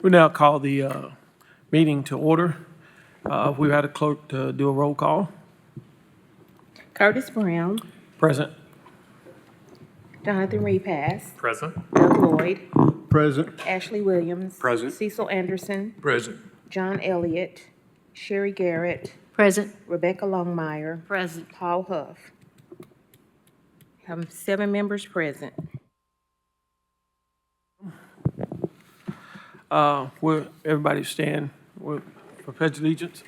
We now call the meeting to order. We had a clerk to do a roll call. Curtis Brown, Present. Jonathan Repass, Present. Doug Lloyd, Present. Ashley Williams. Present. Cecil Anderson, Present. John Elliott, Sherry Garrett, Present. Rebecca Longmire, Present. Paul Huff. Have 7 members present. Will everybody stand for pledge allegiance?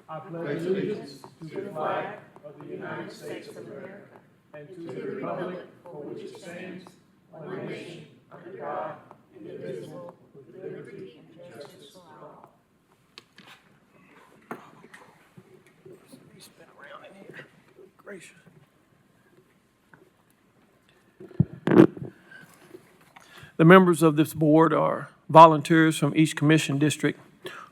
I pledge allegiance to the flag of the United States of America and to the republic for which it stands, one nation, under God, indivisible, with liberty and justice for all. Let me spin around in here. Gracious. The members of this board are volunteers from each commission district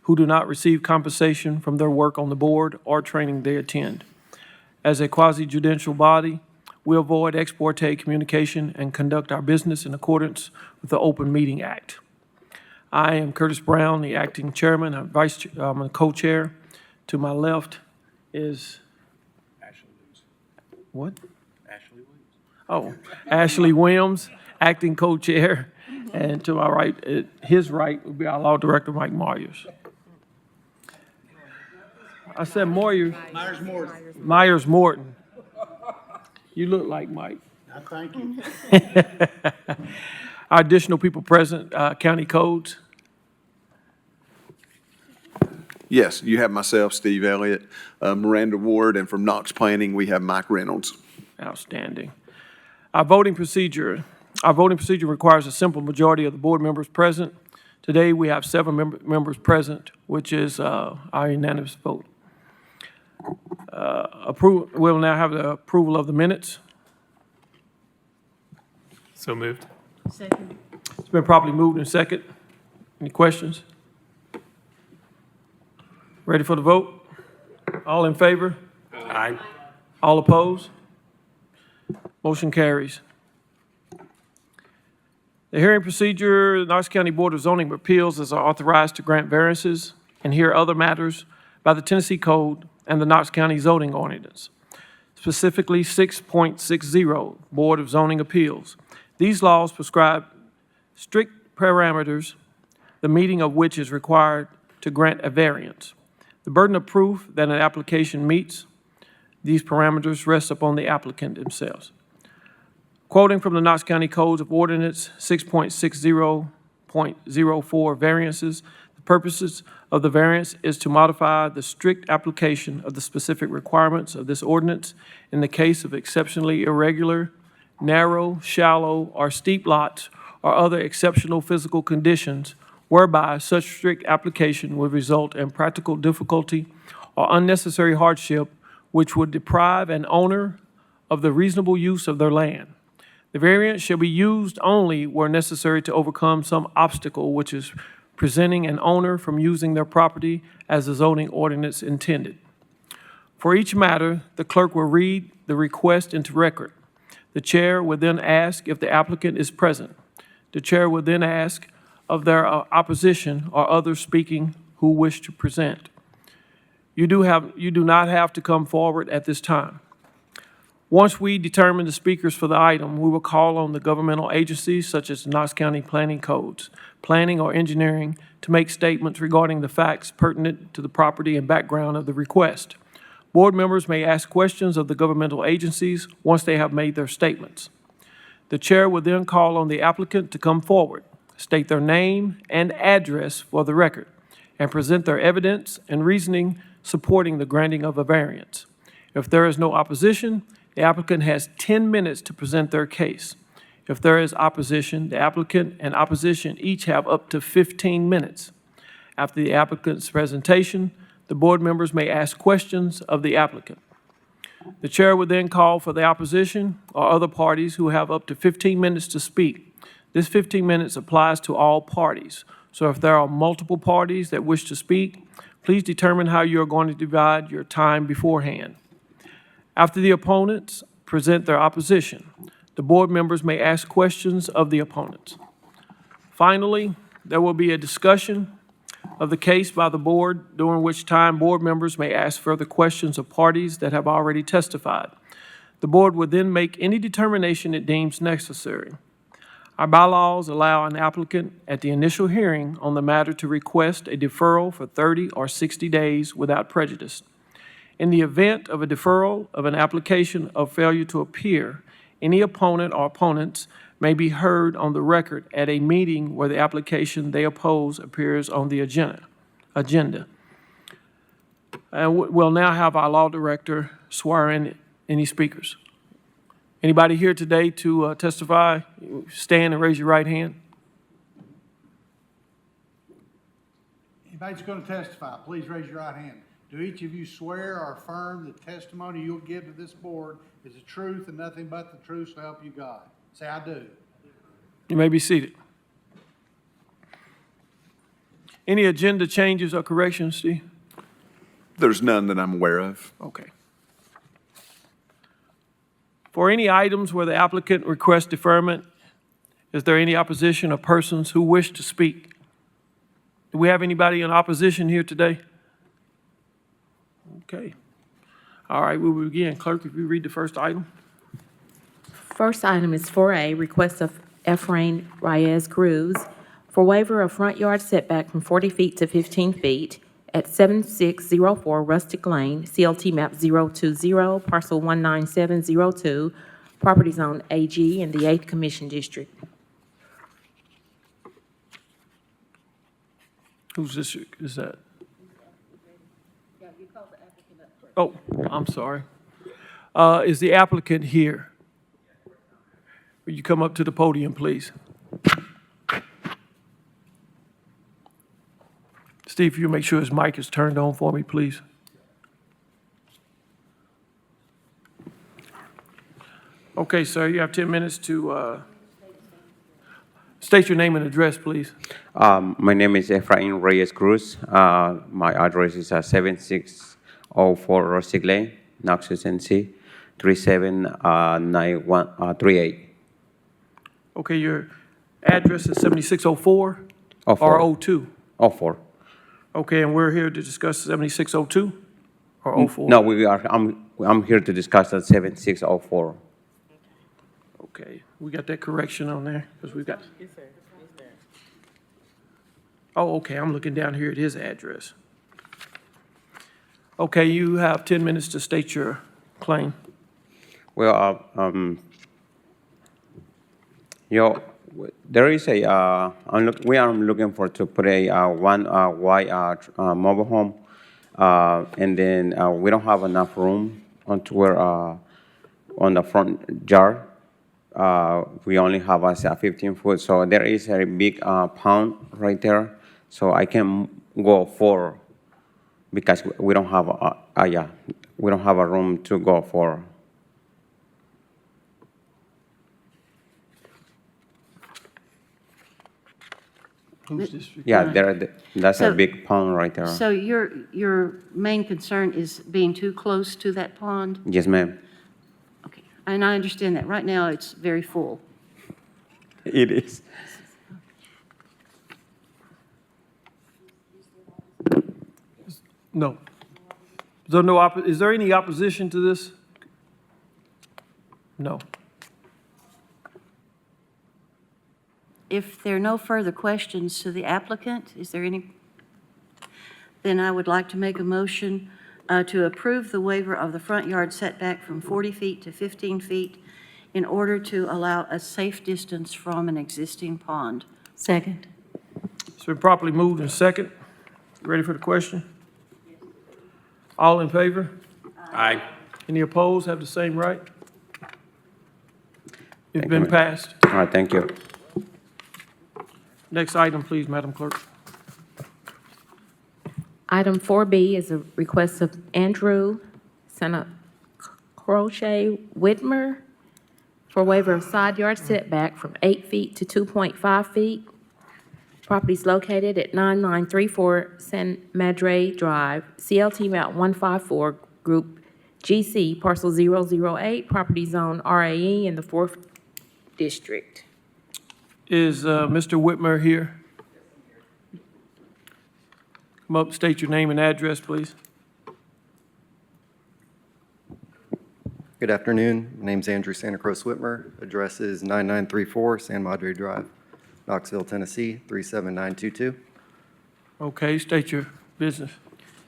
who do not receive compensation from their work on the board or training they attend. As a quasi-judicial body, we avoid ex parte communication and conduct our business in accordance with the Open Meeting Act. I am Curtis Brown, the acting chairman. I'm a co-chair. To my left is Ashley Williams. what? Ashley Williams. Oh, Ashley Williams, acting co-chair. And to my right, his right would be our law director, Mike Myers. I said Myers. Myers Morton. You look like Mike. Thank you. Our additional people present, county codes. Yes, you have myself, Steve Elliott, Miranda Ward, and from Knox Planning, we have Mike Reynolds. Outstanding. Our voting procedure requires a simple majority of the board members present. Today, we have 7 members present, which is our unanimous vote. We'll now have the approval of the minutes. So moved. Second. It's been properly moved and second. Any questions? Ready for the vote? All in favor? Aye. All opposed? Motion carries. The hearing procedure, the Knox County Board of Zoning Appeals is authorized to grant variances and hear other matters by the Tennessee Code and the Knox County Zoning Ordinance, specifically 6.60 Board of Zoning Appeals. These laws prescribe strict parameters, the meeting of which is required to grant a variance. The burden of proof that an application meets these parameters rests upon the applicant themselves. Quoting from the Knox County Codes of Ordinance 6.60.04 variances, the purposes of the variance is to modify the strict application of the specific requirements of this ordinance in the case of exceptionally irregular, narrow, shallow, or steep lots or other exceptional physical conditions whereby such strict application would result in practical difficulty or unnecessary hardship which would deprive an owner of the reasonable use of their land. The variance shall be used only where necessary to overcome some obstacle which is preventing an owner from using their property as the zoning ordinance intended. For each matter, the clerk will read the request into record. The chair will then ask if the applicant is present. The chair will then ask of their opposition or others speaking who wish to present. You do not have to come forward at this time. Once we determine the speakers for the item, we will call on the governmental agencies such as Knox County Planning Codes, Planning or Engineering to make statements regarding the facts pertinent to the property and background of the request. Board members may ask questions of the governmental agencies once they have made their statements. The chair will then call on the applicant to come forward, state their name and address for the record, and present their evidence and reasoning supporting the granting of a variance. If there is no opposition, the applicant has 10 minutes to present their case. If there is opposition, the applicant and opposition each have up to 15 minutes. After the applicant's presentation, the board members may ask questions of the applicant. The chair would then call for the opposition or other parties who have up to 15 minutes to speak. This 15 minutes applies to all parties. So if there are multiple parties that wish to speak, please determine how you are going to divide your time beforehand. After the opponents present their opposition, The board members may ask questions of the opponents. Finally, there will be a discussion of the case by the board, during which time board members may ask further questions of parties that have already testified. The board will then make any determination it deems necessary. Our bylaws allow an applicant at the initial hearing on the matter to request a deferral for 30 or 60 days without prejudice. In the event of a deferral of an application of failure to appear, any opponent or opponents may be heard on the record at a meeting where the application they oppose appears on the agenda. And we'll now have our law director swear in any speakers. Anybody here today to testify? Stand and raise your right hand. Anybody's going to testify, please raise your right hand. Do each of you swear or affirm the testimony you'll give to this board is the truth and nothing but the truth, so help you God? Say, I do. You may be seated. Any agenda changes or corrections, Steve? There's none that I'm aware of. Okay. For any items where the applicant requests deferment, is there any opposition or persons who wish to speak? Do we have anybody in opposition here today? Okay. All right, we will begin. Clerk, if you read the first item. First item is 4A, request of Efrain Reyes Cruz for waiver of front yard setback from 40 feet to 15 feet at 7604 Rustic Lane, CLT map 020, parcel 19702, property zone AG in the 8th Commission District. Who's this? Is that? Oh, I'm sorry. Is the applicant here? Will you come up to the podium, please? Steve, if you make sure his mic is turned on for me, please. Okay, sir, you have 10 minutes to state your name and address, please. My name is Efrain Reyes Cruz. My address is 7604 Rustic Lane, Knox, NC, 379138. Okay, your address is 7604 or 02? 04. Okay, and we're here to discuss 7602 or 04? No, I'm here to discuss that 7604. Okay, we got that correction on there, because we've got. Oh, okay, I'm looking down here at his address. Okay, you have 10 minutes to state your claim. Well, there is a, we are looking for to put a one Y mobile home, and then we don't have enough room onto where on the front yard. We only have a 15 foot, so there is a big pond right there. So I can go 4 because we don't have we don't have a room to go 4. Who's this? Yeah, that's a So- big pond right there. So your main concern is being too close to that pond? Yes, ma'am. Okay, and I understand that. Right now, it's very full. It is. No. Is there any opposition to this? No. If there are no further questions to the applicant, is there any? Then I would like to make a motion to approve the waiver of the front yard setback from 40 feet to 15 feet in order to allow a safe distance from an existing pond. Second. It's been properly moved and second. Ready for the question? All in favor? Aye. Any opposed? Have the same right? It's Thank been you. passed. All right, thank you. Next item, please, Madam Clerk. Item 4B is a request of Andrew Crochet Whitmer for waiver of side yard setback from 8 feet to 2.5 feet. Properties located at 9934 San Madre Drive, CLT map 154, Group GC, parcel 008, property zone RAE in the 4th district. Is Mr. Whitmer here? Come up, state your name and address, please. Good afternoon. My name's Andrew Santa Cruz Whitmer. Address is 9934 San Madre Drive, Knoxville, Tennessee, 37922. Okay, state your business.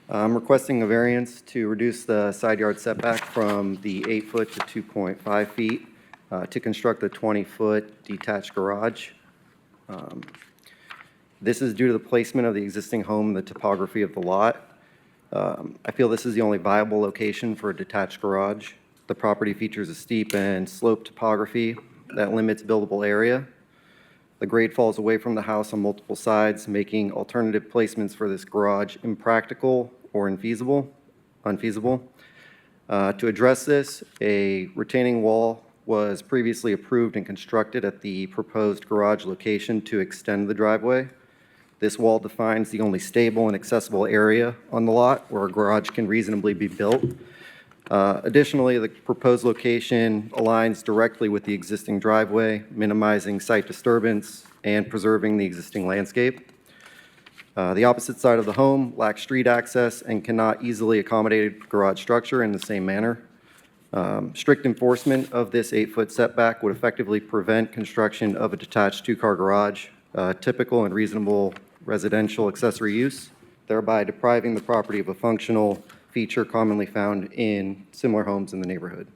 I'm requesting a variance to reduce the side yard setback from the 8-foot to 2.5 feet to construct a 20-foot detached garage. This is due to the placement of the existing home and the topography of the lot. I feel this is the only viable location for a detached garage. The property features a steep and sloped topography that limits buildable area. The grade falls away from the house on multiple sides, making alternative placements for this garage impractical or unfeasible. To address this, a retaining wall was previously approved and constructed at the proposed garage location to extend the driveway. This wall defines the only stable and accessible area on the lot where a garage can reasonably be built. Additionally, the proposed location aligns directly with the existing driveway, minimizing site disturbance and preserving the existing landscape. The opposite side of the home lacks street access and cannot easily accommodate a garage structure in the same manner. Strict enforcement of this 8-foot setback would effectively prevent construction of a detached two-car garage, typical and reasonable residential accessory use, thereby depriving the property of a functional feature commonly found in similar homes in the neighborhood.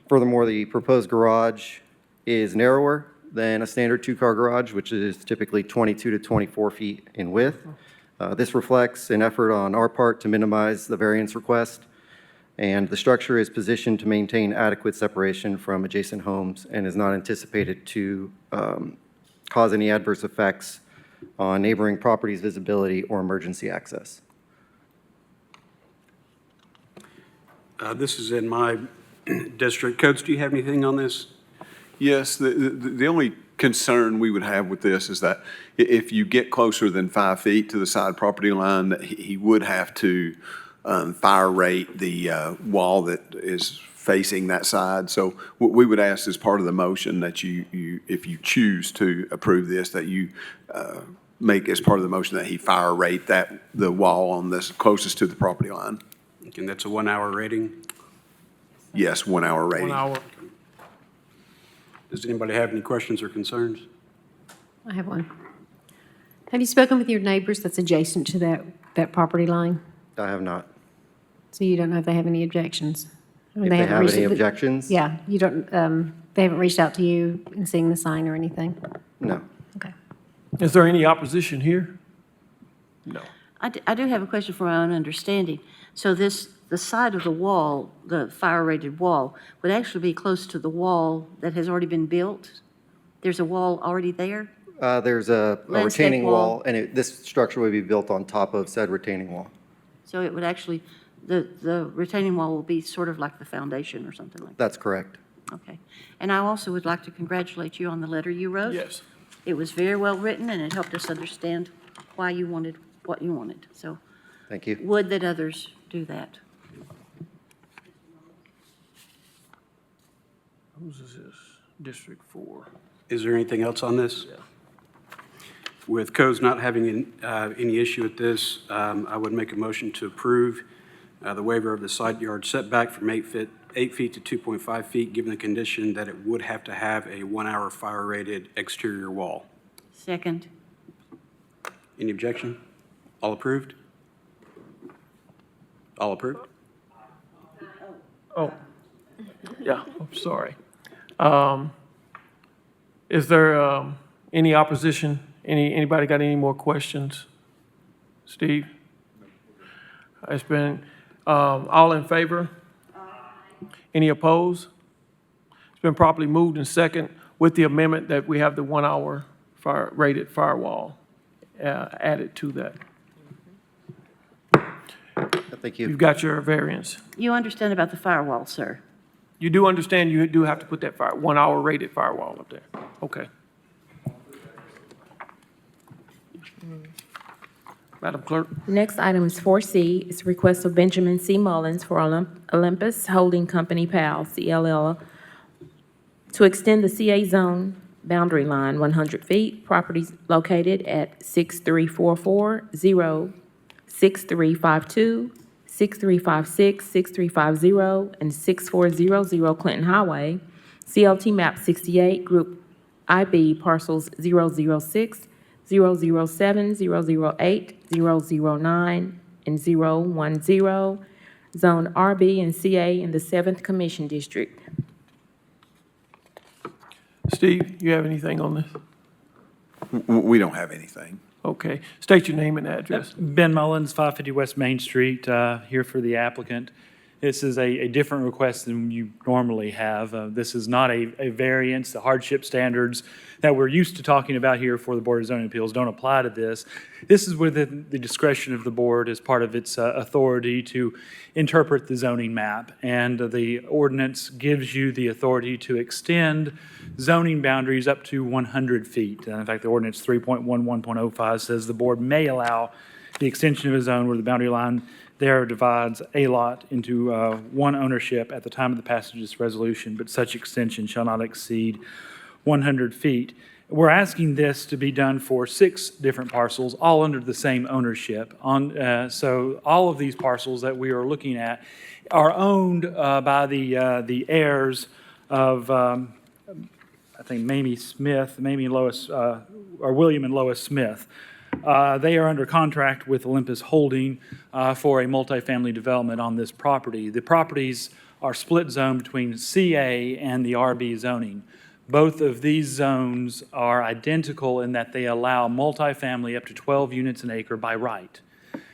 Furthermore, the proposed garage is narrower than a standard two-car garage, which is typically 22 to 24 feet in width. This reflects an effort on our part to minimize the variance request, and the structure is positioned to maintain adequate separation from adjacent homes and is not anticipated to cause any adverse effects on neighboring properties' visibility or emergency access. This is in my district. Codes, do you have anything on this? Yes, the only concern we would have with this is that if you get closer than 5 feet to the side property line, that he would have to fire rate the wall that is facing that side. So what we would ask as part of the motion that you if you choose to approve this, that you make as part of the motion that he fire rate the wall on this closest to the property line. And that's a 1-hour rating. Yes, 1 hour rating. 1 hour. Does anybody have any questions or concerns? I have one. Have you spoken with your neighbors that's adjacent to that property line? I have not. So you don't know if they have any objections? If they have any objections? Yeah, you don't, they haven't reached out to you in seeing the sign or anything? No. Okay. Is there any opposition here? No. I do have a question for my own understanding. So the side of the wall, the fire-rated wall, would actually be close to the wall that has already been built? There's a wall already there? There's a Landscape retaining wall. wall, and this structure would be built on top of said retaining wall. So it would actually, the retaining wall will be sort of like the foundation or something like that? That's correct. Okay. And I also would like to congratulate you on the letter you wrote. Yes. It was very well written, and it helped us understand why you wanted what you wanted. So Thank you. would that others do that. Whose is this? District 4. Is there anything else on this? With codes not having any issue with this, I would make a motion to approve the waiver of the side yard setback from 8 feet to 2.5 feet, given the condition that it would have to have a 1-hour fire-rated exterior wall. Second. Any objection? All approved? All approved? Oh, yeah, I'm sorry. Is there any opposition? Anybody got any more questions? Steve? It's been, all in favor? Any opposed? It's been properly moved and second with the amendment that we have the 1-hour rated firewall added to that. Thank You've you. got your variance. You understand about the firewall, sir? You do understand you do have to put that 1-hour rated firewall up there? Okay. Madam Clerk? The next item is 4C. It's a request of Benjamin C. Mullins for Olympus Holding Company, PAL, CLL, to extend the CA zone boundary line 100 feet, properties located at 6344, 6352, 6356, 6350, and 6400 Clinton Highway, CLT map 68, group IB parcels 006, 007, 008, 009, and 010, Zone RB and CA in the 7th Commission District. Steve, you have anything on this? We don't have anything. Okay. State your name and address. Ben Mullins, 550 West Main Street, here for the applicant. This is a different request than you normally have. This is not a variance. The hardship standards that we're used to talking about here for the Board of Zoning Appeals don't apply to this. This is within the discretion of the board as part of its authority to interpret the zoning map. And the ordinance gives you the authority to extend zoning boundaries up to 100 feet. In fact, the ordinance 3.11.05 says the board may allow the extension of a zone where the boundary line there divides a lot into one ownership at the time of the passage of this resolution, but such extension shall not exceed 100 feet. We're asking this to be done for 6 different parcels, all under the same ownership. So all of these parcels that we are looking at are owned by the heirs of, I think, Mamie and Lois, or William and Lois Smith. They are under contract with Olympus Holding for a multifamily development on this property. The properties are split zone between CA and the RB zoning. Both of these zones are identical in that they allow multifamily up to 12 units an acre by right.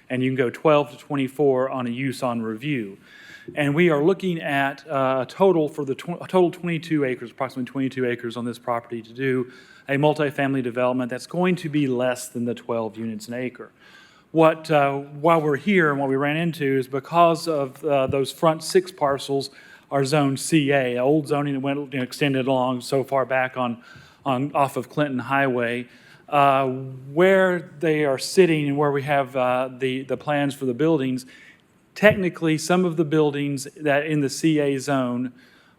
And you can go 12 to 24 on a use on review. And we are looking at a total for the total 22 acres, approximately 22 acres on this property to do a multifamily development that's going to be less than the 12 units an acre. While we're here and what we ran into is because of those front 6 parcels are zone CA, old zoning that went extended along so far back on off of Clinton Highway, where they are sitting and where we have the plans for the buildings. Technically, some of the buildings that in the CA zone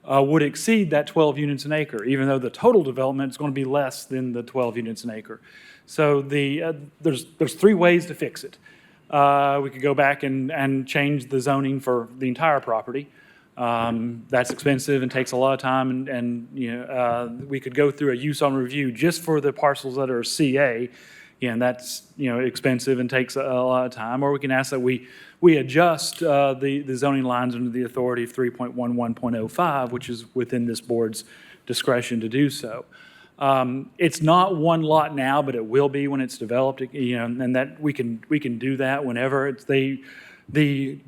would exceed that 12 units an acre, even though the total development is going to be less than the 12 units an acre. So there's 3 ways to fix it. We could go back and change the zoning for the entire property. That's expensive and takes a lot of time, and we could go through a use on review just for the parcels that are CA, and that's expensive and takes a lot of time. Or we can ask that we adjust the zoning lines under the authority of 3.11.05, which is within this board's discretion to do so. It's not one lot now, but it will be when it's developed, and that we can do that whenever. It's the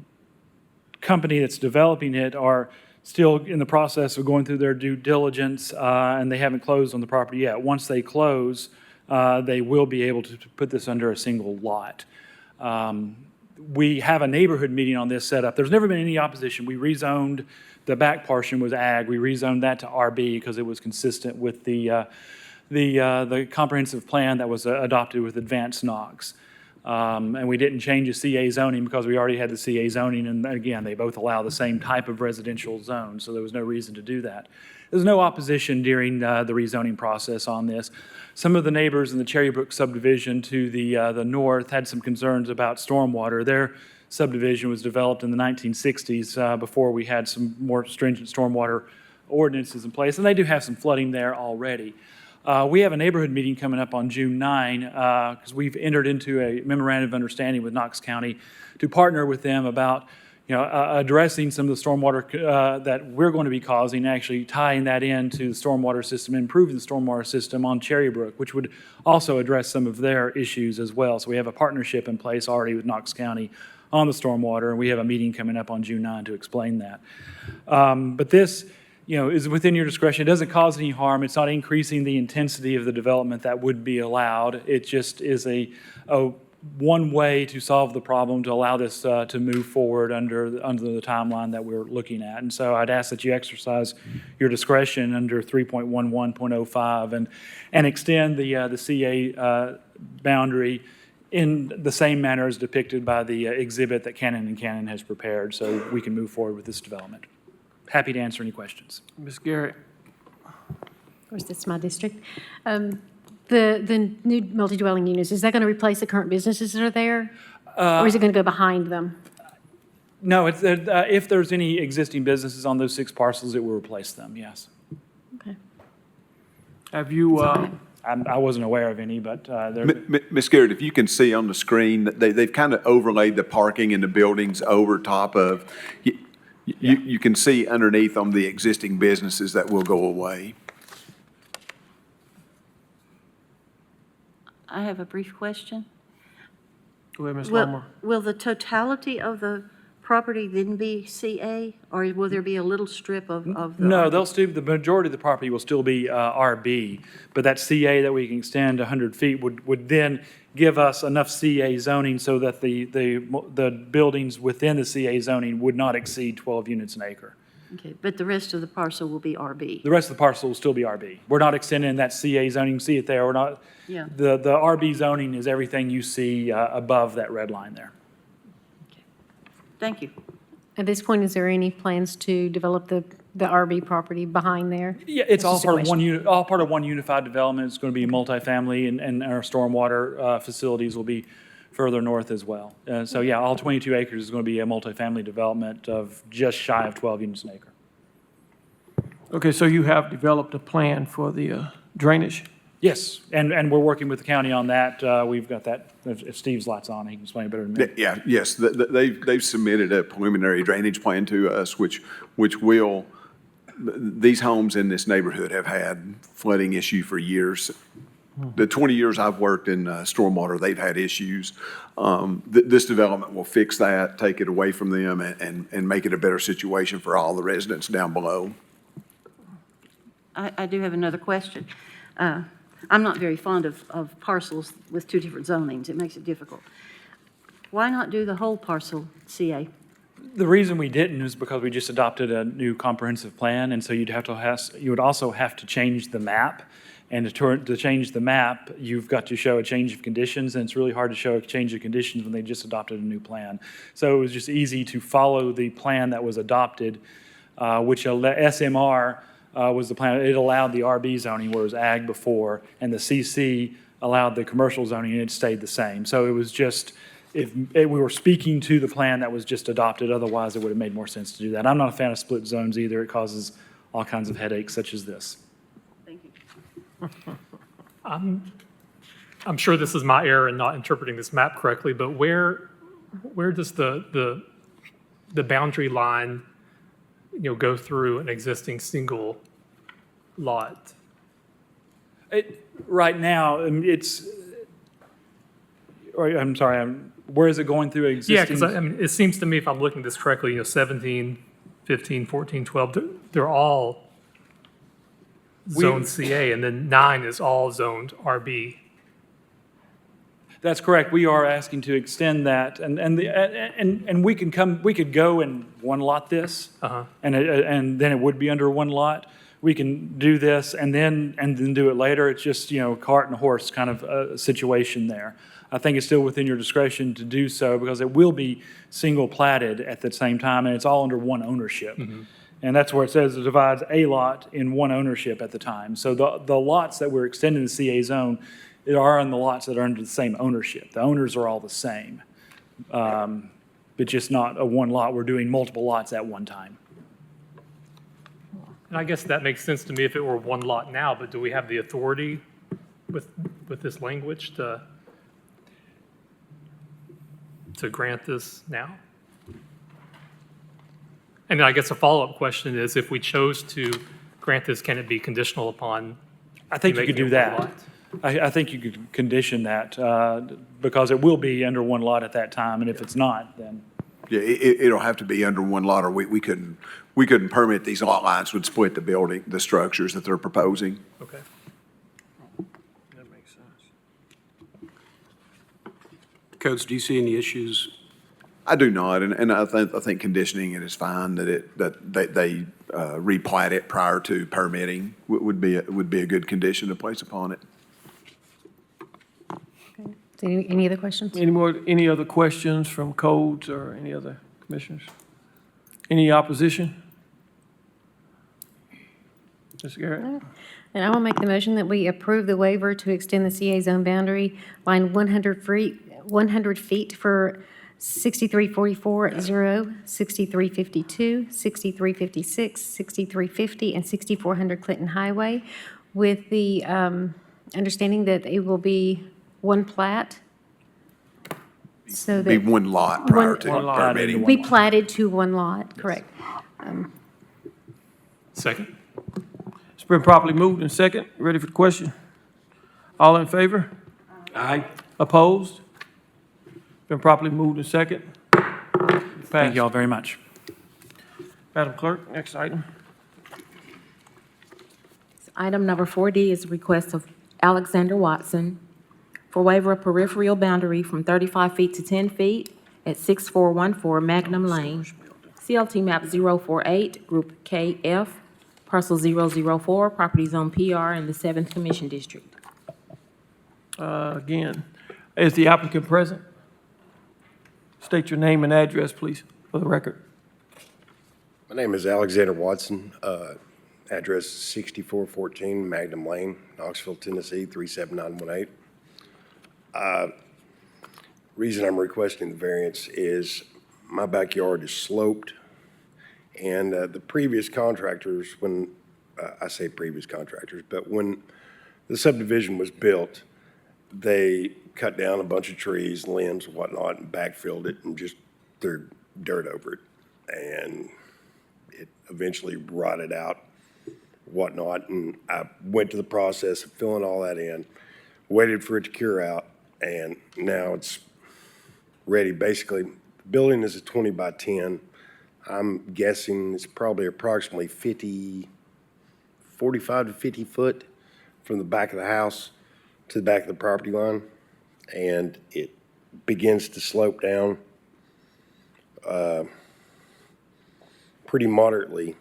company that's developing it are still in the process of going through their due diligence, and they haven't closed on the property yet. Once they close, they will be able to put this under a single lot. We have a neighborhood meeting on this set up. There's never been any opposition. We rezoned, the back portion was ag. We rezoned that to RB because it was consistent with the comprehensive plan that was adopted with advanced Knox. And we didn't change the CA zoning because we already had the CA zoning, and again, they both allow the same type of residential zone, so there was no reason to do that. There's no opposition during the rezoning process on this. Some of the neighbors in the Cherrybrook subdivision to the north had some concerns about stormwater. Their subdivision was developed in the 1960s before we had some more stringent stormwater ordinances in place, and they do have some flooding there already. We have a neighborhood meeting coming up on June 9 because we've entered into a memorandum of understanding with Knox County to partner with them about addressing some of the stormwater that we're going to be causing, actually tying that into the stormwater system, improving the stormwater system on Cherrybrook, which would also address some of their issues as well. So we have a partnership in place already with Knox County on the stormwater, and we have a meeting coming up on June 9 to explain that. But this is within your discretion. It doesn't cause any harm. It's not increasing the intensity of the development that would be allowed. It just is a one way to solve the problem to allow this to move forward under the timeline that we're looking at. And so I'd ask that you exercise your discretion under 3.11.05 and extend the CA boundary in the same manner as depicted by the exhibit that Cannon & Cannon has prepared, so we can move forward with this development. Happy to answer any questions. Ms. Garrett? course, that's my district. The new multi-dwelling units, is that going to replace the current businesses that are there? Or is it going to go behind them? No, it's, if there's any existing businesses on those 6 parcels, it will replace them, yes. Okay. Have you, I wasn't aware of any, but there, Ms. Garrett, if you can see on the screen, that they've kind of overlaid the parking in the buildings over top of, you can see underneath them the existing businesses that will go away. I have a brief question. go ahead, Ms. Will, Larmore. will the totality of the property then be CA, or will there be a little strip of the? no, the majority of the property will still be RB, but that CA that we can extend 100 feet would then give us enough CA zoning so that the buildings within the CA zoning would not exceed 12 units an acre. Okay, but the rest of the parcel will be RB? The rest of the parcel will still be RB. We're not extending that CA zoning, see it there, we're not, Yeah. the RB zoning is everything you see above that red line there. Thank you. At this point, is there any plans to develop the RB property behind there? Yeah, it's all just a part of one question. unit, all part of one unified development. It's going to be multifamily, and our stormwater facilities will be further north as well. So yeah, all 22 acres is going to be a multifamily development of just shy of 12 units an acre. Okay, so you have developed a plan for the drainage? Yes, and we're working with the county on that. We've got that, if Steve's lights on, he can explain it better than me. Yeah, yes, they've submitted a preliminary drainage plan to us, which will, these homes in this neighborhood have had flooding issue for years. The 20 years I've worked in stormwater, they've had issues. This development will fix that, take it away from them, and make it a better situation for all the residents down below. I do have another question. I'm not very fond of parcels with 2 different zonings. It makes it difficult. Why not do the whole parcel CA? The reason we didn't is because we just adopted a new comprehensive plan, and so you would also have to change the map. And to change the map, you've got to show a change of conditions, and it's really hard to show a change of conditions when they just adopted a new plan. So it was just easy to follow the plan that was adopted, which SMR was the plan. It allowed the RB zoning where it was ag before, and the CC allowed the commercial zoning, and it stayed the same. So it was just, if we were speaking to the plan that was just adopted, otherwise it would have made more sense to do that. I'm not a fan of split zones either. It causes all kinds of headaches such as this. Thank you. I'm sure this is my error in not interpreting this map correctly, but where does the boundary line, go through an existing single lot? Right now, it's, I'm sorry, where is it going through existing? Yeah, because I mean, it seems to me, if I'm looking at this correctly, 17, 15, 14, 12, they're all zoned CA, and then 9 is all zoned RB. That's correct. We are asking to extend that, and we could go and one lot this, and then it would be under one lot. We can do this and then do it later. It's just, cart and horse kind of a situation there. I think it's still within your discretion to do so because it will be single platted at the same time, and it's all under one ownership. And that's where it says it divides a lot in one ownership at the time. So the lots that we're extending the CA zone are on the lots that are under the same ownership. The owners are all the same, but just not a one lot. We're doing multiple lots at one time. And I guess that makes sense to me if it were one lot now, but do we have the authority with this language to grant this now? And then I guess a follow-up question is, if we chose to grant this, can it be conditional upon? I think you could do that. I think you could condition that because it will be under one lot at that time, and if it's not, then. Yeah, it'll have to be under one lot, or we couldn't permit these lot lines would split the structures that they're proposing. Okay. That makes sense. Coates, do you see any issues? I do not, and I think conditioning it is fine, that they replat it prior to permitting would be a good condition to place upon it. Any other questions? Any other questions from codes or any other commissioners? Any opposition? Ms. Garrett? And I will make the motion that we approve the waiver to extend the CA zone boundary line 100 feet for 6344-0, 6352, 6356, 6350, and 6400 Clinton Highway, with the understanding that it will be one plat. So Be that one lot prior One- to One lot. permitting. be platted to one lot, correct. Second? It's been properly moved and second. Ready for the question? All in favor? Aye. Opposed? Been properly moved and second. Thank Passed. you all very much. Madam Clerk, next item. Item number 4D is a request of Alexander Watson for waiver of peripheral boundary from 35 feet to 10 feet at 6414 Magnum Lane, CLT map 048, Group KF, parcel 004, property zone PR in the 7th Commission District. Again, is the applicant present? State your name and address, please, for the record. My name is Alexander Watson, address 6414 Magnum Lane, Knoxville, Tennessee, 37918. Reason I'm requesting the variance is my backyard is sloped, and the previous contractors, when, I say previous contractors, but when the subdivision was built, they cut down a bunch of trees, limbs, and whatnot, and backfilled it and just threw dirt over it. And it eventually rotted out, whatnot, and I went to the process of filling all that in, waited for it to cure out, and now it's ready. Basically, the building is a 20 by 10. I'm guessing it's probably approximately 45 to 50 foot from the back of the house to the back of the property line, and it begins to slope down pretty moderately,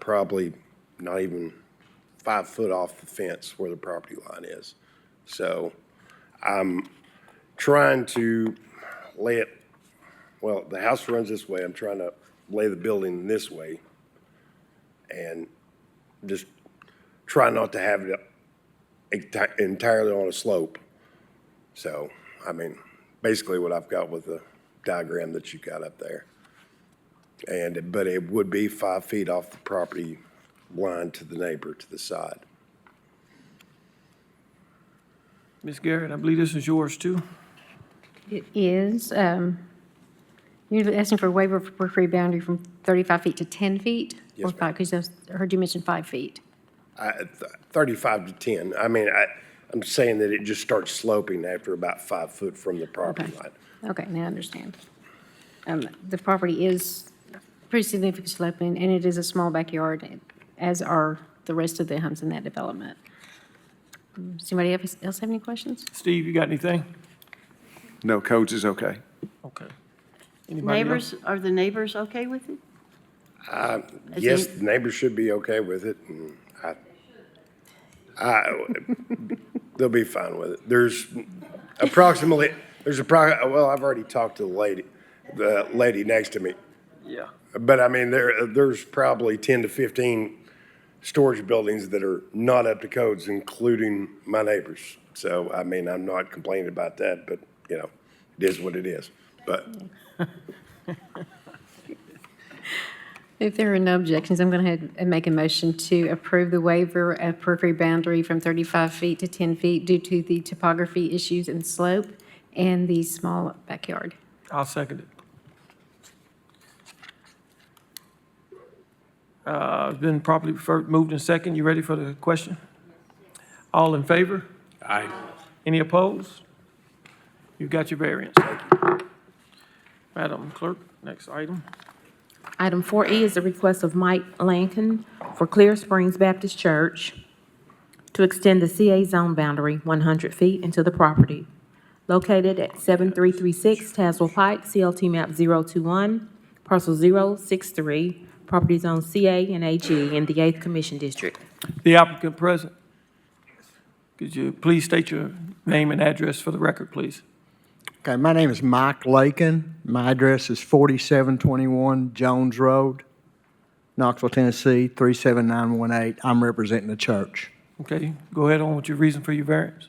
probably not even 5 foot off the fence where the property line is. So I'm trying to lay it, well, the house runs this way. I'm trying to lay the building this way and just try not to have it entirely on a slope. So, I mean, basically what I've got with the diagram that you got up there. But it would be 5 feet off the property line to the neighbor to the side. Ms. Garrett, I believe this is yours too. It is, you're asking for a waiver of periphery boundary from 35 feet to 10 feet? Yes, Or ma'am. 5, because I heard you mention 5 feet. 35 to 10. I mean, I'm saying that it just starts sloping after about 5 foot from the property Okay. line. Okay, now I understand. The property is pretty significant sloping, and it is a small backyard, as are the rest of the homes in that development. Does anybody else have any questions? Steve, you got anything? No, codes is okay. Okay. Anybody else? Neighbors, are the neighbors okay with it? Is Yes, it- the neighbors should be okay with it, and they'll be fine with it. Well, I've already talked to the lady next to me. Yeah. But I mean, there's probably 10 to 15 storage buildings that are not up to codes, including my neighbors. So, I mean, I'm not complaining about that, but, you know, it is what it is. But If there are no objections, I'm going to go ahead and make a motion to approve the waiver of periphery boundary from 35 feet to 10 feet due to the topography issues and slope and the small backyard. I'll second it. It's been properly moved and second. You ready for the question? All in favor? Aye. Any opposed? You've got your variance. Thank you. Madam Clerk, next item. Item 4E is a request of Mike Lankin for Clear Springs Baptist Church to extend the CA zone boundary 100 feet into the property located at 7336 Tazewell Pike, CLT map 021, parcel 063, property zone CA and AG in the 8th Commission District. The applicant present. Could you please state your name and address for the record, please? Okay, my name is Mike Lakin. My address is 4721 Jones Road. Knoxville, Tennessee, 37918. I'm representing the church. Okay, go ahead on with your reason for your variance.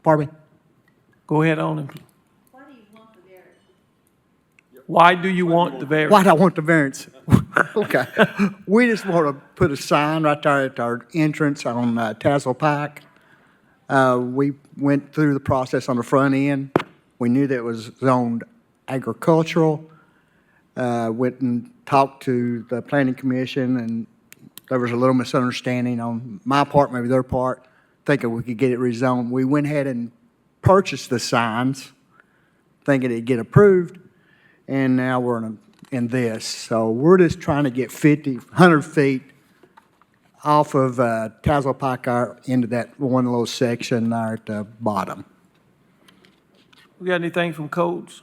Pardon me? Go ahead on and. Why do you want the variance? Why do I want the variance? Okay. We just want to put a sign right there at our entrance on Tazewell Pike. We went through the process on the front end. We knew that it was zoned agricultural. Went and talked to the planning commission, and there was a little misunderstanding on my part, maybe their part, thinking we could get it rezoned. We went ahead and purchased the signs, thinking it'd get approved, and now we're in this. So we're just trying to get 100 feet off of Tazewell Pike into that one little section there at the bottom. We got anything from codes?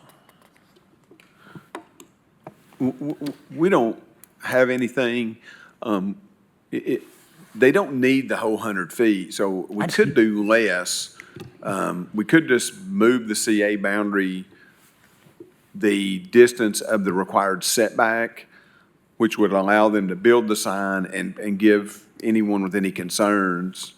We don't have anything, they don't need the whole 100 feet, so we could do less. We could just move the CA boundary the distance of the required setback, which would allow them to build the sign and give anyone with any concerns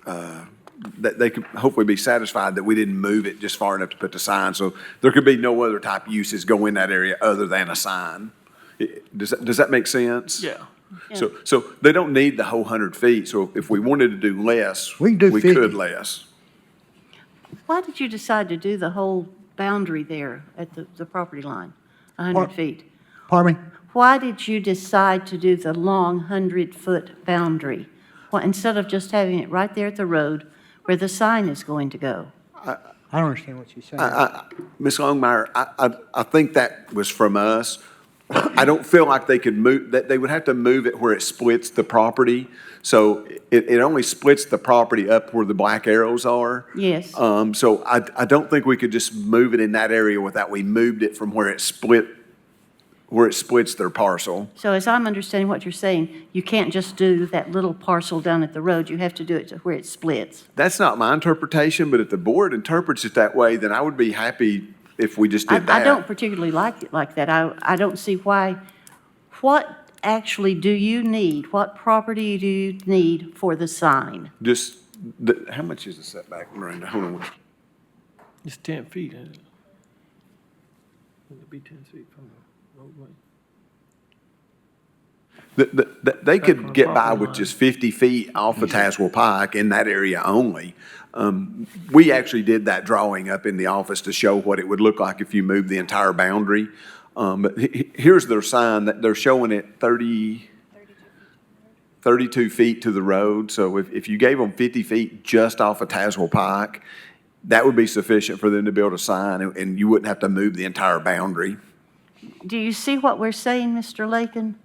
that they could hopefully be satisfied that we didn't move it just far enough to put the sign. So there could be no other type of uses go in that area other than a sign. Does that make sense? Yeah. So they don't need the whole 100 feet. So if we wanted to do less, We can do 50. could less. Why did you decide to do the whole boundary there at the property line, 100 feet? Pardon me? Why did you decide to do the long 100-foot boundary? Well, instead of just having it right there at the road where the sign is going to go? I don't understand what you're saying. Ms. Longmire, I think that was from us. I don't feel like they could move, that they would have to move it where it splits the property. So it only splits the property up where the black arrows are. Yes. So I don't think we could just move it in that area without we moved it from where it splits their parcel. So as I'm understanding what you're saying, you can't just do that little parcel down at the road. You have to do it to where it splits. That's not my interpretation, but if the board interprets it that way, then I would be happy if we just did that. I don't particularly like it like that. I don't see why. What actually do you need? What property do you need for the sign? Just, how much is the setback, Miranda? Hold on. It's 10 feet, isn't it? It'd be 10 feet from the roadway. They could the get by property with line. just 50 feet off of Tazewell Pike in that area only. We actually did that drawing up in the office to show what it would look like if you moved the entire boundary. But here's their sign, that they're showing it 32 feet to the road. So if you gave them 50 feet just off of Tazewell Pike, that would be sufficient for them to build a sign, and you wouldn't have to move the entire boundary. Do you see what we're saying, Mr. Lakin? To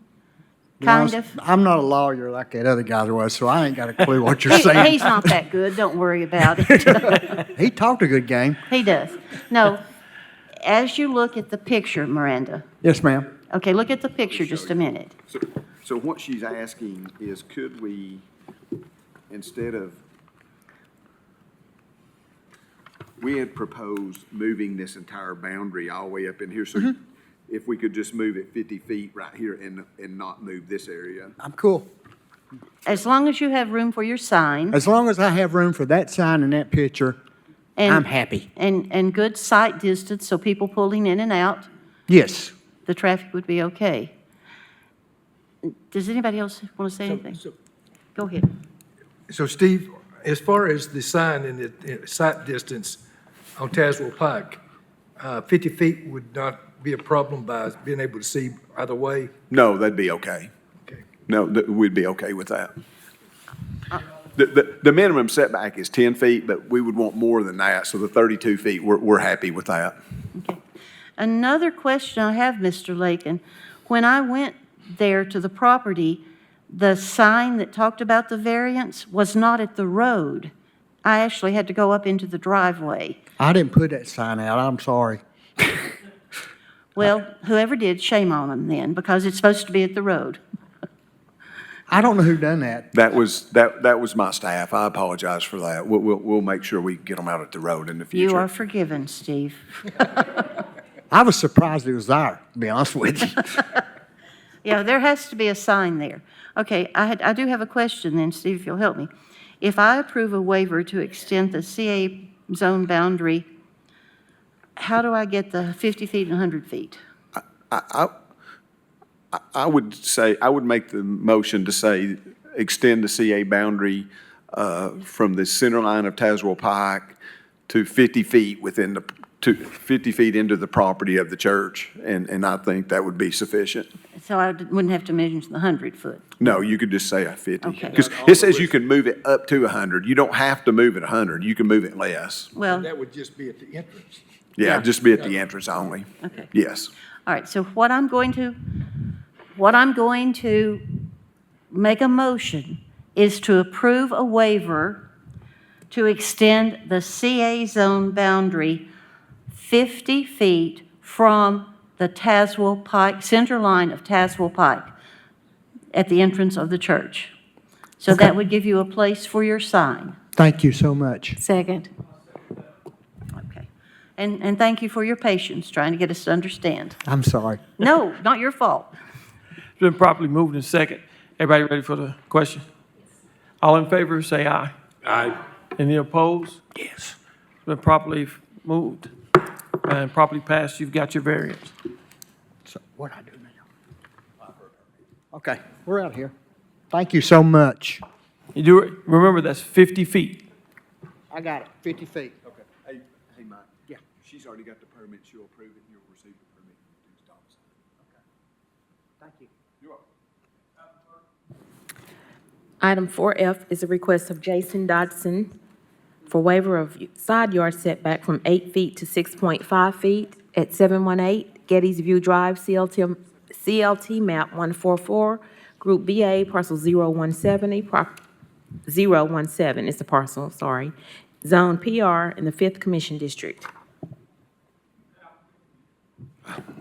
be Kind honest, of. I'm not a lawyer like that other guy was, so I ain't got a clue what you're He's saying. not that good. Don't worry about it. He talked a good game. He does. No, as you look at the picture, Miranda, Yes, ma'am. okay, look at the picture just a minute. So what she's asking is, could we, instead of, we had proposed moving this entire boundary all the way up in here, so if we could just move it 50 feet right here and not move this area. I'm cool. As long as you have room for your sign. As long as I have room for that sign and that picture, and- I'm happy. And good sight distance, so people pulling in and out, Yes. the traffic would be okay. Does anybody else want to say anything? Go ahead. So Steve, as far as the sign and the sight distance on Tazewell Pike, 50 feet would not be a problem by being able to see either way? No, that'd be okay. Okay. No, we'd be okay with that. The minimum setback is 10 feet, but we would want more than that, so the 32 feet, we're happy with that. Okay. Another question I have, Mr. Lakin, when I went there to the property, the sign that talked about the variance was not at the road. I actually had to go up into the driveway. I didn't put that sign out. I'm sorry. Well, whoever did, shame on them then, because it's supposed to be at the road. I don't know who done that. That was my staff. I apologize for that. We'll make sure we get them out at the road in the future. You are forgiven, Steve. I was surprised it was there, to be honest with you. Yeah, there has to be a sign there. Okay, I do have a question then, Steve, if you'll help me. If I approve a waiver to extend the CA zone boundary, how do I get the 50 feet and 100 feet? I would say, I would make the motion to say, extend the CA boundary from the center line of Tazewell Pike to 50 feet within the, to 50 feet into the property of the church, and I think that would be sufficient. So I wouldn't have to measure the 100 foot. No, you could just say a 50. Okay. Because it says you can move it up to 100. You don't have to move it 100. You can move it less. Well, That would just be at the entrance. Yeah, Yeah. just be at the entrance only. okay. Yes. All right, so what I'm going to make a motion is to approve a waiver to extend the CA zone boundary 50 feet from the Tazewell Pike, center line of Tazewell Pike at the entrance of the church. So Okay. that would give you a place for your sign. Thank you so much. Second. Okay. And thank you for your patience trying to get us to understand. I'm sorry. No, not your fault. It's been properly moved and second. Everybody ready for the question? All in favor, say aye. Aye. Any opposed? Yes. It's been properly moved and properly passed. You've got your variance. So what I do now? Okay, we're out of here. Thank you so much. You do it, remember, that's 50 feet. I got it, 50 feet. Okay. Hey, Mike. Yeah. She's already got the permit. She'll approve it, and you'll receive the permit. Thank you. You're welcome. Item 4F is a request of Jason Dodson for waiver of side yard setback from 8 feet to 6.5 feet at 718 Getty's View Drive, CLT map 144, Group BA, parcel 017, 017 is the parcel, sorry, Zone PR in the 5th Commission District.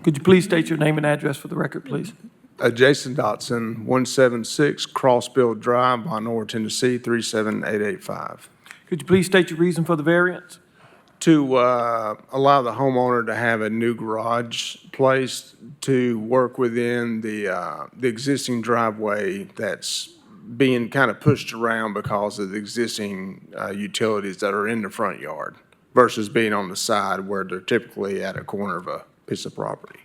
Could you please state your name and address for the record, please? Jason Dotson, 176 Crossbill Drive, Von Orr, Tennessee, 37885. Could you please state your reason for the variance? To allow the homeowner to have a new garage placed to work within the existing driveway that's being kind of pushed around because of the existing utilities that are in the front yard versus being on the side where they're typically at a corner of a piece of property.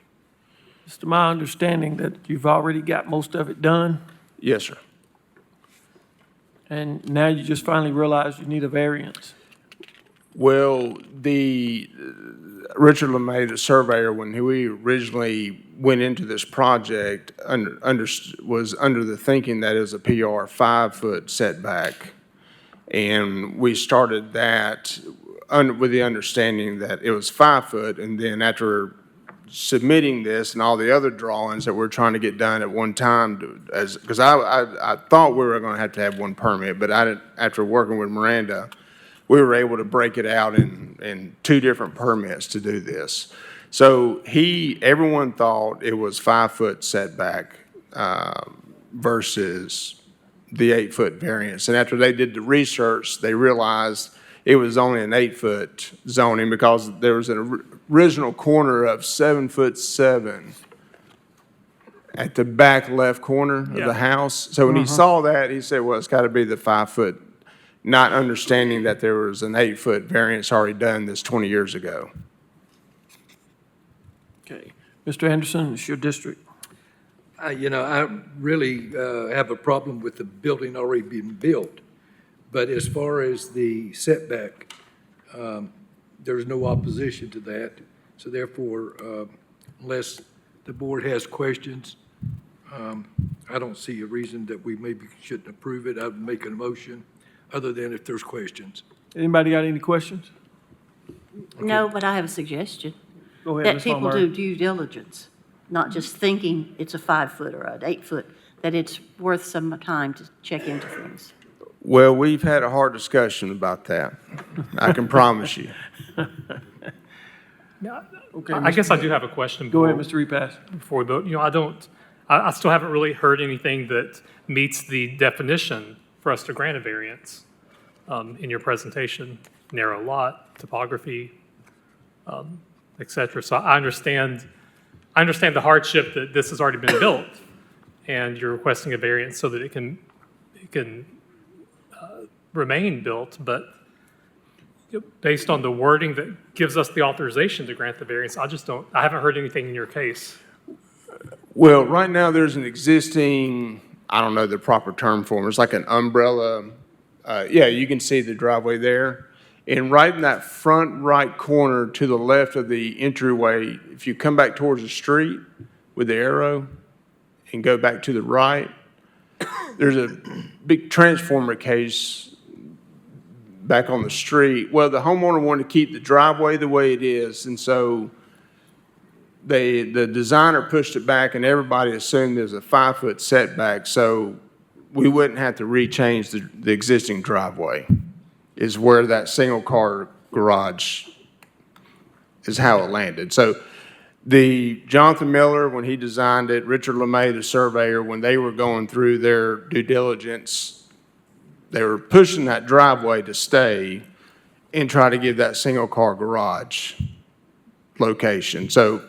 It's to my understanding that you've already got most of it done, Yes, sir. and now you just finally realize you need a variance. Well, Richard LeMay, the surveyor, when we originally went into this project, was under the thinking that it was a PR 5-foot setback. And we started that with the understanding that it was 5 foot, and then after submitting this and all the other drawings that we're trying to get done at one time, because I thought we were going to have one permit, but after working with Miranda, we were able to break it out in 2 different permits to do this. So everyone thought it was 5-foot setback versus the 8-foot variance. And after they did the research, they realized it was only an 8-foot zoning because there was an original corner of 7'7" at the back left corner of the house. So when he saw that, he said, well, it's got to be the 5-foot, not understanding that there was an 8-foot variance already done this 20 years ago. Okay. Mr. Anderson, it's your district. I really have a problem with the building already being built. But as far as the setback, there's no opposition to that. So therefore, unless the board has questions, I don't see a reason that we maybe shouldn't approve it. I would make a motion, other than if there's questions. Anybody got any questions? No, but I have a suggestion. Go ahead, That Ms. people Palmer. do due diligence, not just thinking it's a 5-foot or an 8-foot, that it's worth some time to check into things. Well, we've had a hard discussion about that. I can promise you. Okay, I guess I do have a question. Go ahead, Mr. Repass. Before I still haven't really heard anything that meets the definition for us to grant a variance in your presentation. Narrow lot, topography, et cetera. So I understand the hardship that this has already been built. and you're requesting a variance so that it can remain built, but based on the wording that gives us the authorization to grant the variance, I haven't heard anything in your case. Well, right now, there's an existing, I don't know the proper term for it, it's like an umbrella. Yeah, you can see the driveway there. And right in that front right corner to the left of the entryway, if you come back towards the street with the arrow and go back to the right, there's a big transformer case back on the street. Well, the homeowner wanted to keep the driveway the way it is, and so the designer pushed it back, and everybody assumed there's a 5-foot setback, so we wouldn't have to rechange the existing driveway, is where that single-car garage is how it landed. So the Jonathan Miller, when he designed it, Richard LeMay, the surveyor, when they were going through their due diligence, they were pushing that driveway to stay and try to give that single-car garage location. So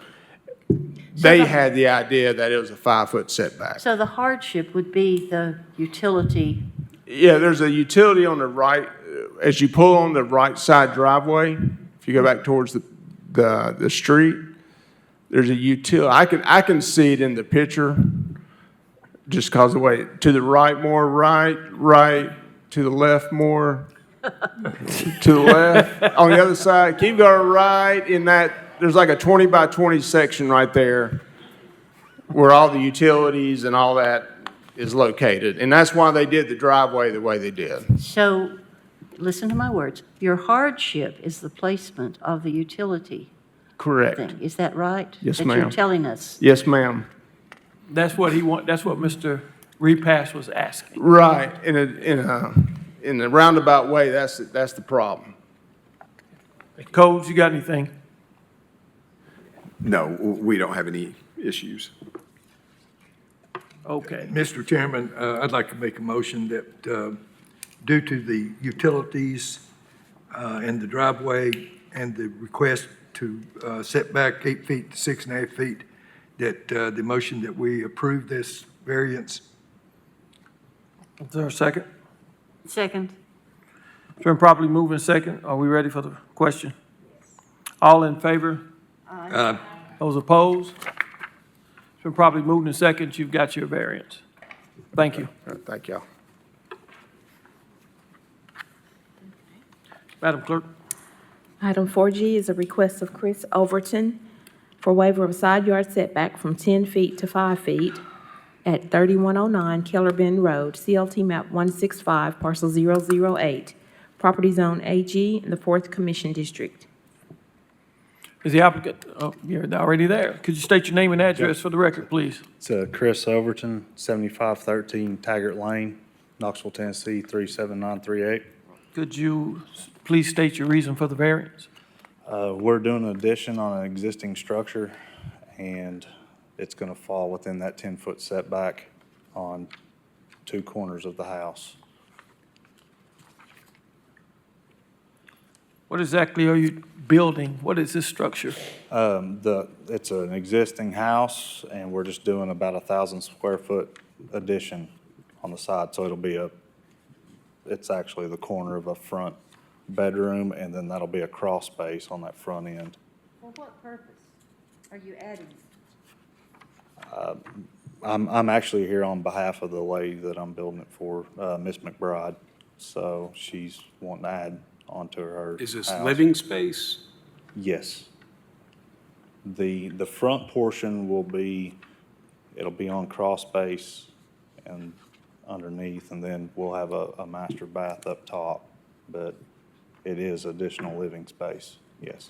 they had the idea that it was a 5-foot setback. So the hardship would be the utility. Yeah, there's a utility on the right, as you pull on the right side driveway, if you go back towards the street, there's a utility. I can see it in the picture just because of the way, to the right more, right, to the left more, to the left. On the other side, keep going right in that, there's like a 20 by 20 section right there where all the utilities and all that is located. And that's why they did the driveway the way they did. So, listen to my words. Your hardship is the placement of the utility Correct. thing. Is that right? Yes, That ma'am. you're telling us. Yes, ma'am. That's what Mr. Repass was asking. Right. In a roundabout way, that's the problem. Codes, you got anything? No, we don't have any issues. Okay. Mr. Chairman, I'd like to make a motion that due to the utilities and the driveway and the request to set back 8 feet to 6.5 feet, that the motion that we approve this variance. Is there a second? Second. It's been properly moved and second. Are we ready for the question? All in favor? Those opposed? It's been properly moved and second. You've got your variance. Thank you. Thank y'all. Madam Clerk. Item 4G is a request of Chris Overton for waiver of side yard setback from 10 feet to 5 feet at 3109 Keller Bend Road, CLT map 165, parcel 008, property zone AG in the 4th Commission District. Is the applicant, oh, you're already there. Could you state your name and address for the record, please? It's Chris Overton, 7513 Taggart Lane, Knoxville, Tennessee, 37938. Could you please state your reason for the variance? We're doing an addition on an existing structure, and it's going to fall within that 10-foot setback on 2 corners of the house. What exactly are you building? What is this structure? It's an existing house, and we're just doing about 1,000 square foot addition on the side, so it'll be it's actually the corner of a front bedroom, and then that'll be a crawl space on that front end. For what purpose are you adding? I'm actually here on behalf of the lady that I'm building it for, Miss McBride, so she's wanting to add onto her Is this house. living space? Yes. The front portion it'll be on crawl space and underneath, and then we'll have a master bath up top, but it is additional living space, yes.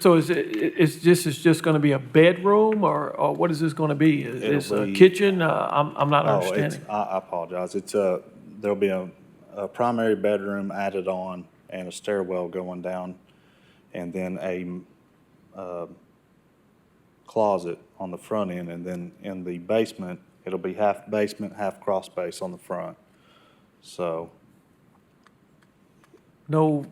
So it's just going to be a bedroom, or what is this going to be? Is It'll a be- kitchen? I'm not Oh, understanding. I apologize. There'll be a primary bedroom added on and a stairwell going down, and then a closet on the front end, and then in the basement, it'll be half basement, half crawl space on the front. So, No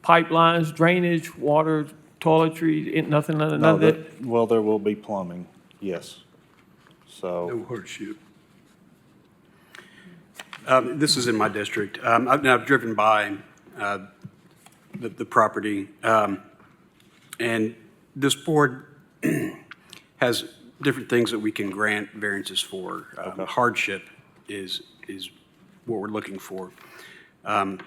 pipelines, drainage, water, toiletries, nothing, none of that? well, there will be plumbing Yes. No So, hardship. This is in my district. I've driven by the property, and this board has different things that we can grant variances for. Hardship is what we're looking for. And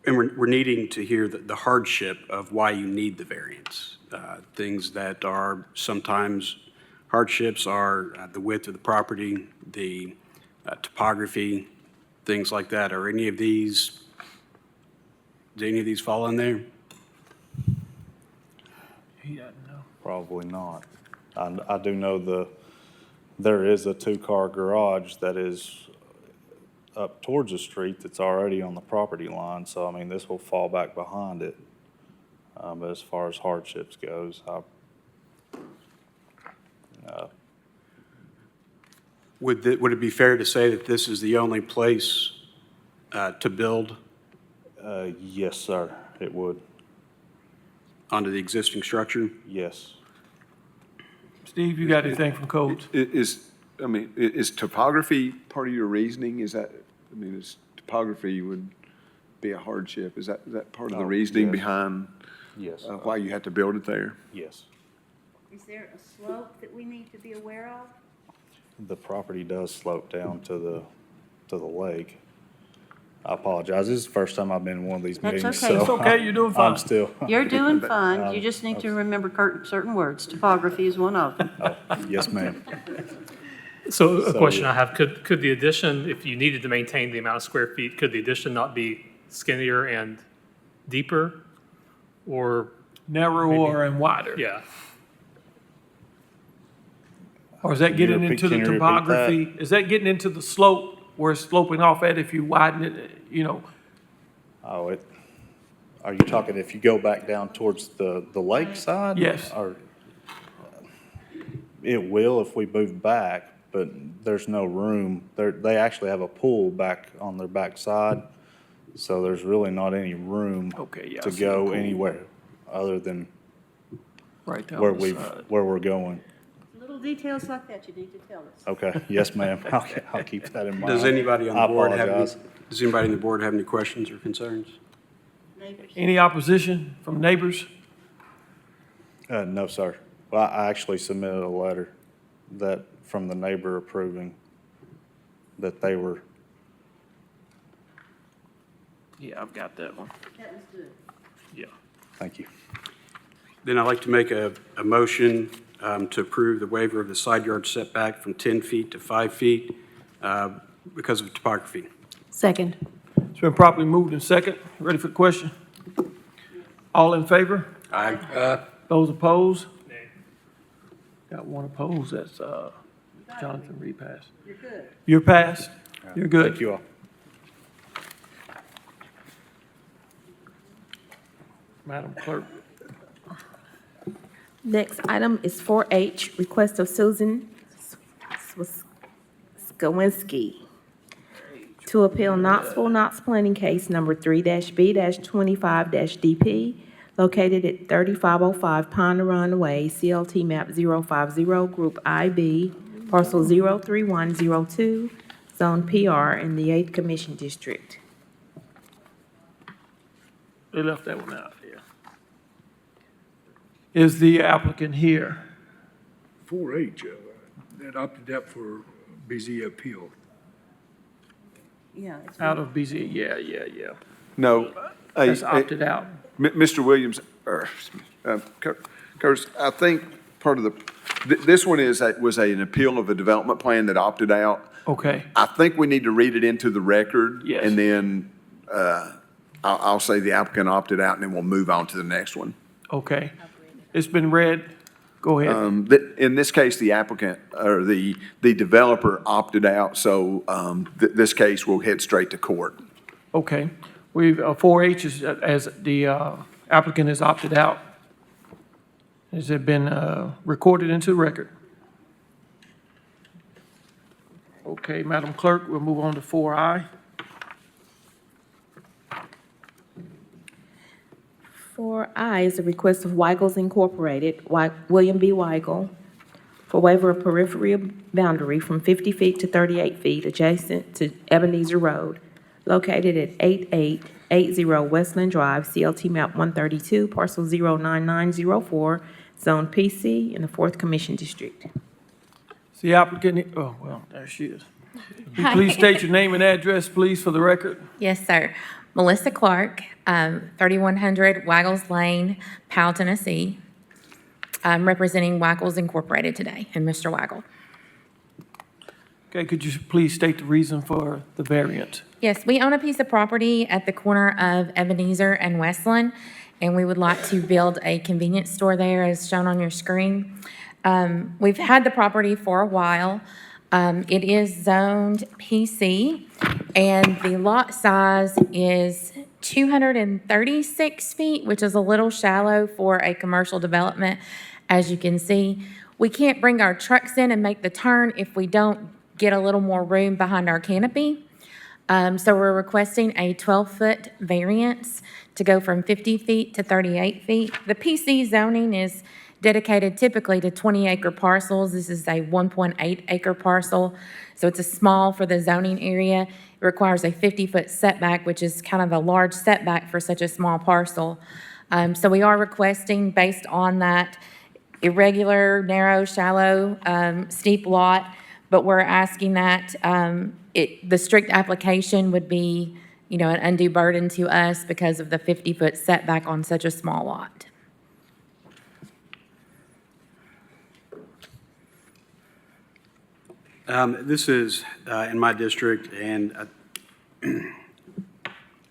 we're needing to hear the hardship of why you need the variance. Things that are sometimes hardships are the width of the property, the topography, things like that. Are any of these, do any of these fall in there? He doesn't know. probably not. I do know there is a two-car garage that is up towards the street that's already on the property line, so I mean, this will fall back behind it. But as far as hardships goes, Would it be fair to say that this is the only place to build yes, sir, it would, onto the existing structure? yes. Steve, you got anything from codes? Is topography part of your reasoning? Is topography would be a hardship? Is that part of the Oh, reasoning yes. behind Yes. why you had to build it there? Yes. Is there a slope that we need to be aware of? The property does slope down to the lake. I apologize. This is the first time I've been in one of these That's meetings, okay. so. It's okay. You're doing fine. I'm still, You're doing fine. You just need to remember certain words. Topography is one of them. yes, ma'am. So a So, question yeah. I have, could the addition, if you needed to maintain the amount of square feet, could the addition not be skinnier and deeper? Or, Narrower and wider? yeah, Or is that Can you getting repeat- into the can you repeat that? topography? Is that getting into the slope where it's sloping off at if you widen it, you know? Oh, are you talking if you go back down towards the lake side? Yes. Or, it will if we move back, but there's no room. They actually have a pool back on their back side, so there's really not any room Okay, yeah, I to see the go pool. anywhere other than Right there where on the side. where we're going. Little details like that you need to tell us. Okay, yes, ma'am. I'll keep that in mind. Does anybody on I the board have any, apologize. does anybody on the board have any questions or concerns? Neighbors? Any opposition from neighbors? No, sir. Well, I actually submitted a letter from the neighbor approving that they were, Yeah, I've got that one. That was good. Yeah. thank you. Then I'd like to make a motion to approve the waiver of the side yard setback from 10 feet to 5 feet because of topography. Second. It's been properly moved and second. Ready for the question? All in favor? Aye. Those opposed? Got one opposed. That's Jonathan Reed passed. You're good. You're passed. You're good. Thank you all. Madam Clerk. Next item is 4H, request of Susan Skowinski to appeal Knox Planning Case Number 3-B-25-DP, located at 3505 Pond Run Way, CLT Map 050, Group IB, Parcel 03102, Zone PR in the 8th Commission District. They left that one out, yeah. Is the applicant here? 4H, that opted out for Bza appeal. Yeah. it's Out of BZ, yeah. No. That's opted out. Mr. Williams, Curtis, I think part of this one was an appeal of a development plan that opted out. Okay, I think we need to read it into the record. Yes. And then I'll say the applicant opted out, and then we'll move on to the next one. okay. It's been read. Go ahead. In this case, the applicant, or the developer opted out, so this case will head straight to court. Okay. We've, 4H is, as the applicant has opted out. Has it been recorded into the record? Okay, Madam Clerk, we'll move on to 4I. 4I is a request of Weigel's Incorporated, William B. Weigel, for waiver of peripheral boundary from 50 feet to 38 feet adjacent to Ebenezer Road, located at 8880 Westland Drive, CLT map 132, parcel 09904, zone PC in the 4th Commission District. Is the applicant, oh, well, there she is. Will you please state your name and address, please, for the record? Yes, sir. Melissa Clark, 3100 Waggles Lane, Powell, Tennessee. I'm representing Waggles Incorporated today, and Mr. Waggle. Okay, could you please state the reason for the variance? Yes, we own a piece of property at the corner of Ebenezer and Westland, and we would like to build a convenience store there as shown on your screen. We've had the property for a while. It is zoned PC, and the lot size is 236 feet, which is a little shallow for a commercial development, as you can see. We can't bring our trucks in and make the turn if we don't get a little more room behind our canopy. So we're requesting a 12-foot variance to go from 50 feet to 38 feet. The PC zoning is dedicated typically to 20-acre parcels. This is a 1.8-acre parcel, so it's a small for the zoning area. It requires a 50-foot setback, which is kind of a large setback for such a small parcel. So we are requesting, based on that irregular, narrow, shallow, steep lot, but we're asking that the strict application would be, an undue burden to us because of the 50-foot setback on such a small lot. This is in my district, and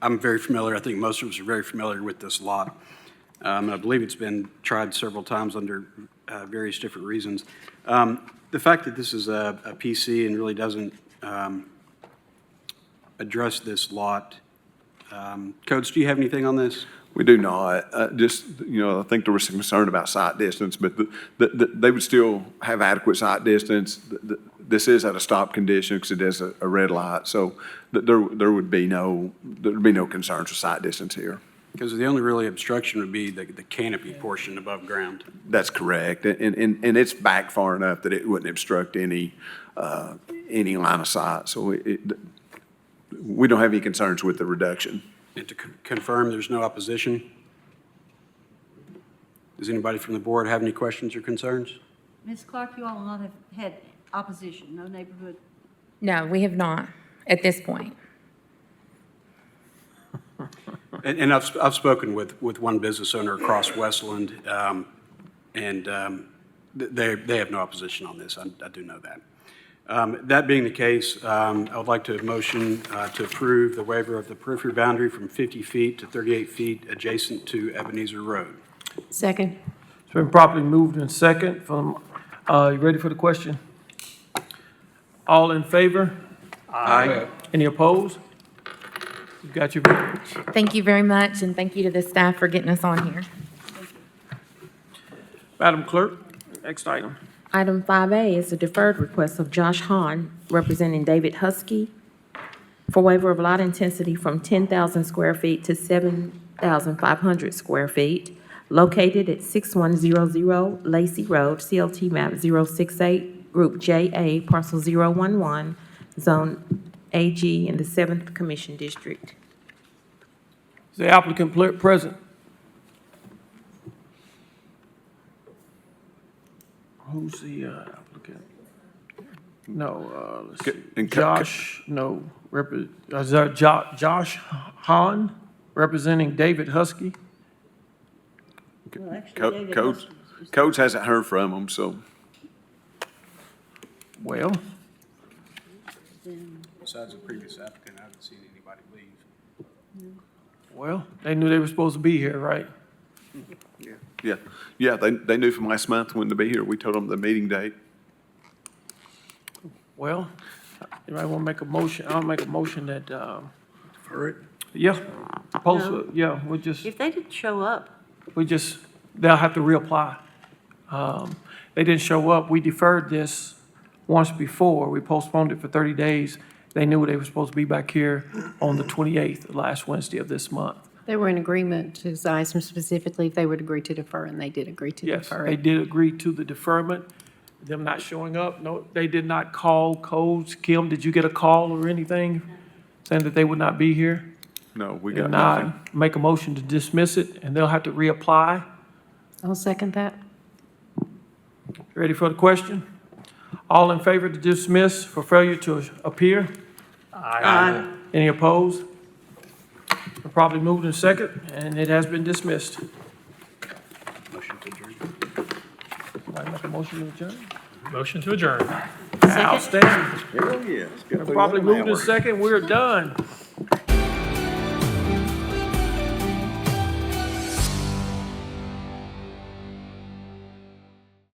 I'm very familiar, I think most of us are very familiar with this lot. And I believe it's been tried several times under various different reasons. The fact that this is a PC and really doesn't address this lot. Codes, do you have anything on this? We do not. I think there was some concern about sight distance, but they would still have adequate sight distance. This is at a stop condition because it is a red light, so there would be no concerns with sight distance here. Because the only really obstruction would be the canopy portion above ground. That's correct, and it's back far enough that it wouldn't obstruct any line of sight. So we don't have any concerns with the reduction. And to confirm, there's no opposition? Does anybody from the board have any questions or concerns? Ms. Clark, you all will not have had opposition, no neighborhood? No, we have not at this point. And I've spoken with one business owner across Westland, and they have no opposition on this. I do know that. That being the case, I would like to motion to approve the waiver of the periphery boundary from 50 feet to 38 feet adjacent to Ebenezer Road. Second. It's been properly moved in second from, you ready for the question? All in favor? Aye. Any opposed? You got your variance. Thank you very much, and thank you to the staff for getting us on here. Madam Clerk, next item. Item 5A is a deferred request of Josh Hahn, representing David Husky, for waiver of lot intensity from 10,000 square feet to 7,500 square feet, located at 6100 Lacey Road, CLT map 068, Group JA, parcel 011, zone AG in the 7th Commission District. Is the applicant present? Who's the applicant? No, let's see. Josh, no, is that Josh Hahn, representing David Husky? Well, actually, David Codes Husky- Codes hasn't heard from them, so. Well, Besides the previous applicant, I haven't seen anybody leave. well, they knew they were supposed to be here, right? Yeah, they knew from last month when to be here. We told them the meeting date. Well, you might want to make a motion, I'll make a motion that, For it? yeah, post, No. yeah, If they didn't show up, they'll have to reapply. They didn't show up, we deferred this once before, we postponed it for 30 days. They knew they were supposed to be back here on the 28th, last Wednesday of this month. They were in agreement to ask them specifically if they would agree to defer, and they did agree to Yes, defer they it. did agree to the deferment. them not showing up? No, they did not call codes. Kim, did you get a call or anything saying that they would not be here? No, we got If nothing. not, make a motion to dismiss it, and they'll have to reapply. I'll second that. Ready for the question? All in favor to dismiss for failure to appear? Aye. Any opposed? Probably moved in second, and it has been dismissed. Motion to adjourn. Somebody make a motion to adjourn? Motion to adjourn. Outstanding. Hell, yes. Got 30 Probably minute moved in hour. second, we're done.